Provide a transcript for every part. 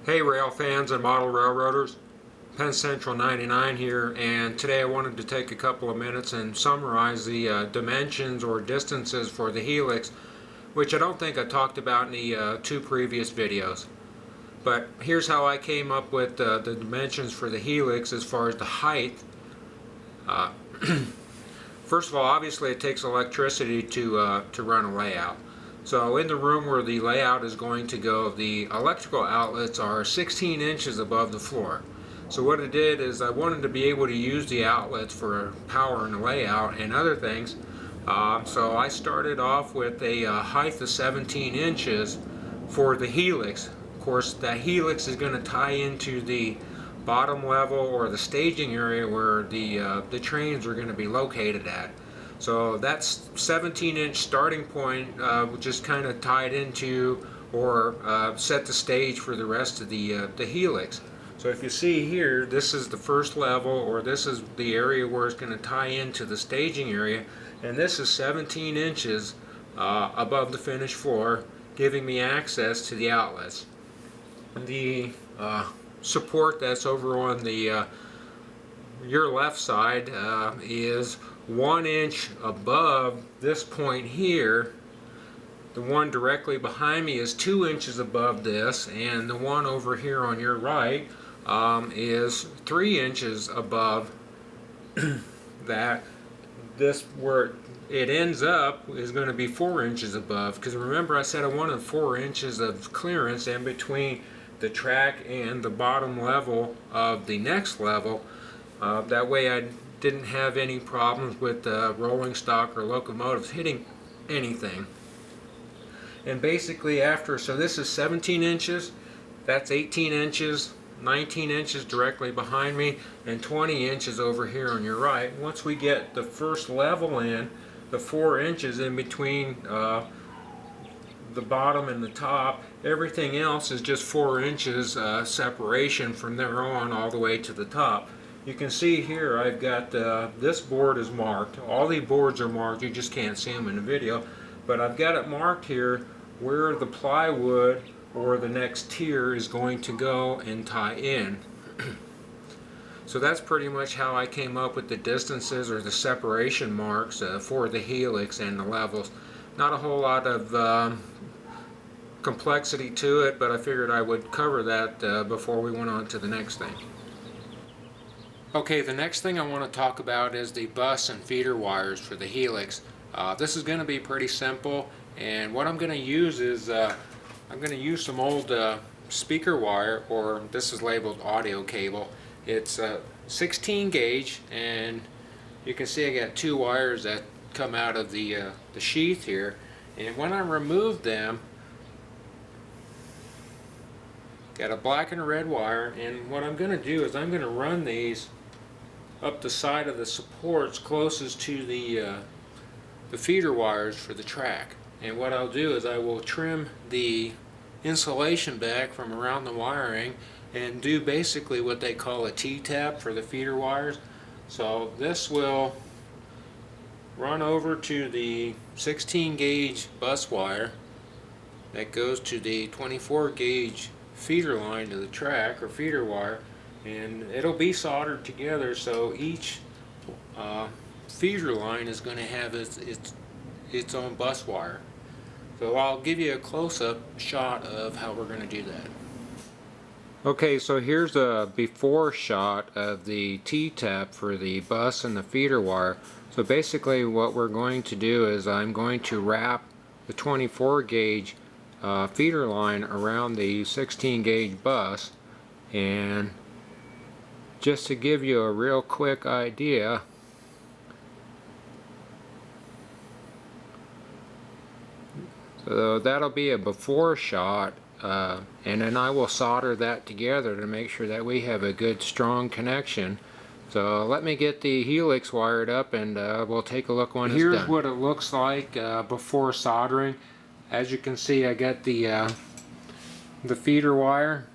Hey rail fans and model railroaders, Penn Central 99 here, and today I wanted to take a couple of minutes and summarize the dimensions or distances for the Helix, which I don't think I talked about in the two previous videos. But here's how I came up with the dimensions for the Helix as far as the height. Uh, First of all, obviously it takes electricity to run a layout. So in the room where the layout is going to go, the electrical outlets are 16 inches above the floor. So what I did is I wanted to be able to use the outlets for power and layout and other things. So I started off with a height of 17 inches for the Helix. Of course, that Helix is going to tie into the bottom level or the staging area where the trains are going to be located at. So that's 17-inch starting point, just kind of tied into or set the stage for the rest of the Helix. So if you see here, this is the first level, or this is the area where it's going to tie into the staging area, and this is 17 inches above the finished floor, giving me access to the outlets. The support that's over on the your left side is 1 inch above this point here. The one directly behind me is 2 inches above this, and the one over here on your right is 3 inches above that. This where it ends up is going to be 4 inches above, because remember I said I wanted 4 inches of clearance in between the track and the bottom level of the next level. That way I didn't have any problems with rolling stock or locomotives hitting anything. And basically after, so this is 17 inches, that's 18 inches, 19 inches directly behind me, and 20 inches over here on your right. Once we get the first level in, the 4 inches in between the bottom and the top, everything else is just 4 inches separation from there on all the way to the top. You can see here I've got this board is marked. All the boards are marked, you just can't see them in the video, but I've got it marked here where the plywood or the next tier is going to go and tie in. So that's pretty much how I came up with the distances or the separation marks for the Helix and the levels. Not a whole lot of complexity to it, but I figured I would cover that before we went on to the next thing. Okay, the next thing I want to talk about is the bus and feeder wires for the Helix. This is going to be pretty simple, and what I'm going to use is I'm going to use some old speaker wire, or this is labeled audio cable. It's 16 gauge, and you can see I got two wires that come out of the sheath here, and when I remove them, got a black and a red wire, and what I'm going to do is I'm going to run these up the side of the supports closest to the feeder wires for the track. And what I'll do is I will trim the insulation back from around the wiring and do basically what they call a T-tap for the feeder wires. So this will run over to the 16 gauge bus wire that goes to the 24 gauge feeder line to the track, or feeder wire, and it'll be soldered together, so each feeder line is going to have its own bus wire. So I'll give you a close-up shot of how we're going to do that. Okay, so here's a before shot of the T-tap for the bus and the feeder wire. So basically what we're going to do is I'm going to wrap the 24 gauge feeder line around the 16 gauge bus, and just to give you a real quick idea, so that'll be a before shot, and then I will solder that together to make sure that we have a good strong connection. So let me get the Helix wired up, and we'll take a look when it's done. Here's what it looks like before soldering. As you can see, I got the feeder wire,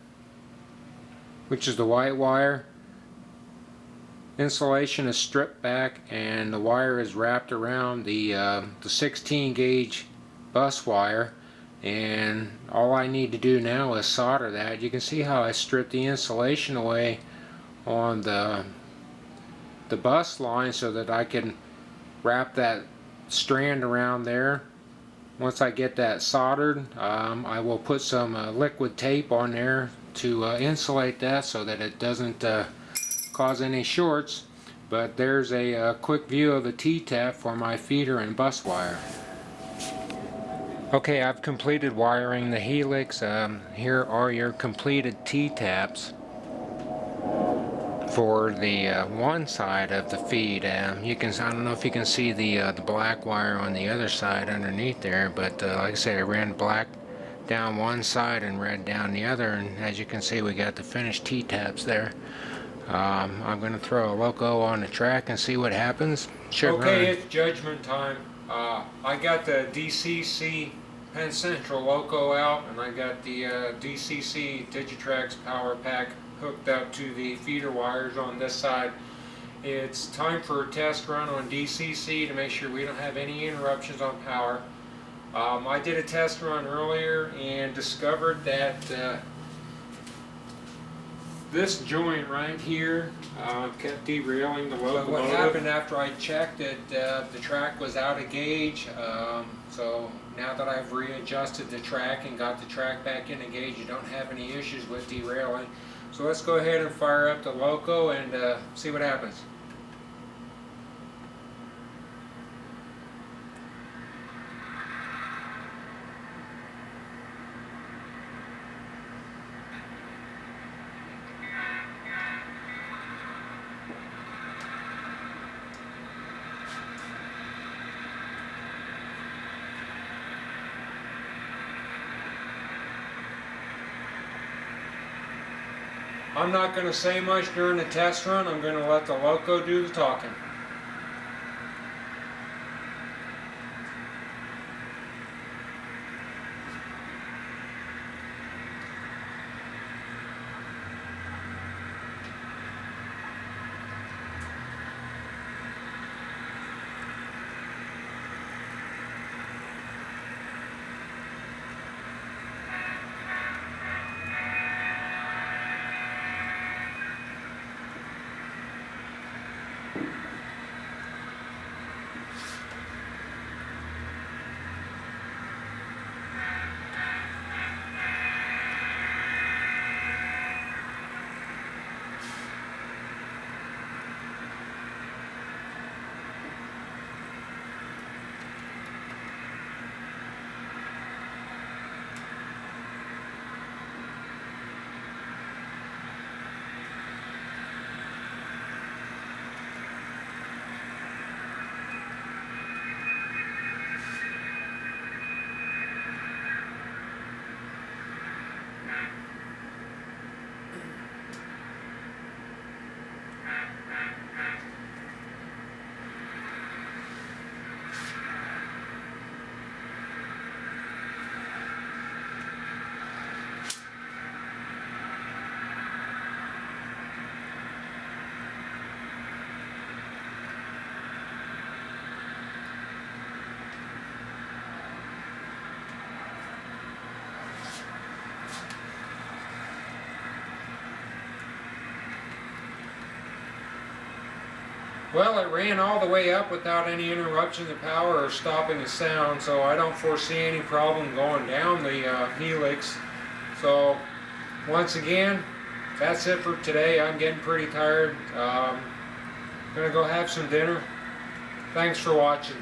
which is the white wire. Insulation is stripped back, and the wire is wrapped around the 16 gauge bus wire, and all I need to do now is solder that. You can see how I stripped the insulation away on the bus line so that I can wrap that strand around there. Once I get that soldered, I will put some liquid tape on there to insulate that so that it doesn't cause any shorts. But there's a quick view of the T-tap for my feeder and bus wire. Okay, I've completed wiring the Helix. Here are your completed T-taps for the one side of the feed. I don't know if you can see the black wire on the other side underneath there, but like I say, I ran black down one side and red down the other, and as you can see, we got the finished T-taps there. I'm going to throw a loco on the track and see what happens. Okay, it's judgment time. I got the DCC Penn Central loco out, and I got the DCC Digitrax power pack hooked up to the feeder wires on this side. It's time for a test run on DCC to make sure we don't have any interruptions on power. I did a test run earlier and discovered that this joint right here kept derailing the locomotive. What happened after I checked it, the track was out of gauge. So now that I've readjusted the track and got the track back in the gauge, you don't have any issues with derailing. So let's go ahead and fire up the loco and see what happens. I'm not going to say much during the test run. I'm going to let the loco do the talking. Well, it ran all the way up without any interruption of power or stopping the sound, so I don't foresee any problem going down the Helix. So, once again, that's it for today. I'm getting pretty tired. Gonna go have some dinner. Thanks for watching.